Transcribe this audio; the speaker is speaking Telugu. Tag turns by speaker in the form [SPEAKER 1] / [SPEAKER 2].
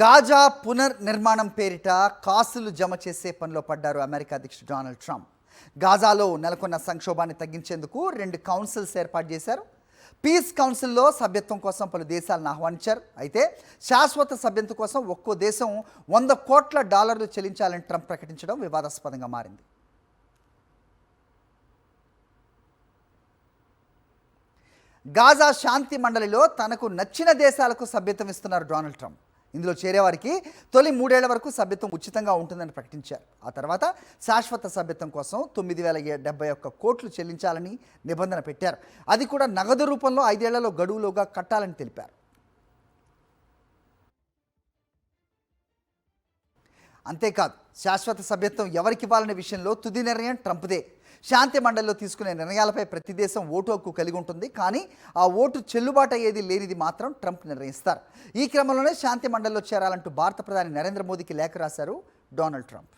[SPEAKER 1] గాజా పునర్నిర్మాణం పేరిట కాసులు జమ చేసే పనిలో పడ్డారు అమెరికా అధ్యక్షుడు డొనాల్డ్ ట్రంప్. గాజాలో నెలకొన్న సంక్షోభాన్ని తగ్గించేందుకు 2 కౌన్సిల్స్ ఏర్పాటు చేశారు. పీస్ కౌన్సిల్లో సభ్యత్వం కోసం పలు దేశాలను ఆహ్వానించారు. అయితే శాశ్వత సభ్యత్వం కోసం ఒక్కో దేశం $100 కోట్ల చెల్లించాలని ట్రంప్ ప్రకటించడం వివాదాస్పదంగా మారింది. గాజా శాంతి మండలిలో తనకు నచ్చిన దేశాలకు సభ్యత్వం ఇస్తున్నారు డొనాల్డ్ ట్రంప్. ఇందులో చేరేవారికి తొలి 3 ఏళ్ల వరకు సభ్యత్వం ఉచితంగా ఉంటుందని ప్రకటించారు. ఆ తర్వాత శాశ్వత సభ్యత్వం కోసం 9,071 కోట్లు చెల్లించాలని నిబంధన పెట్టారు. అది కూడా నగదు రూపంలో 5 ఏళ్లలో గడువులోగా కట్టాలని తెలిపారు. అంతేకాదు, శాశ్వత సభ్యత్వం ఎవరికి ఇవ్వాలనే విషయంలో తుది నిర్ణయం ట్రంప్దే. శాంతి మండలిలో తీసుకునే నిర్ణయాలపై ప్రతి దేశం ఓటు హక్కు కలిగి ఉంటుంది. కానీ ఆ ఓటు చెల్లుబాటు అయ్యేది లేనిది మాత్రం ట్రంప్ నిర్ణయిస్తారు. ఈ క్రమంలోనే శాంతి మండలిలో చేరాలంటూ భారత ప్రధాని నరేంద్ర మోదీకి లేఖ రాశారు డొనాల్డ్ ట్రంప్.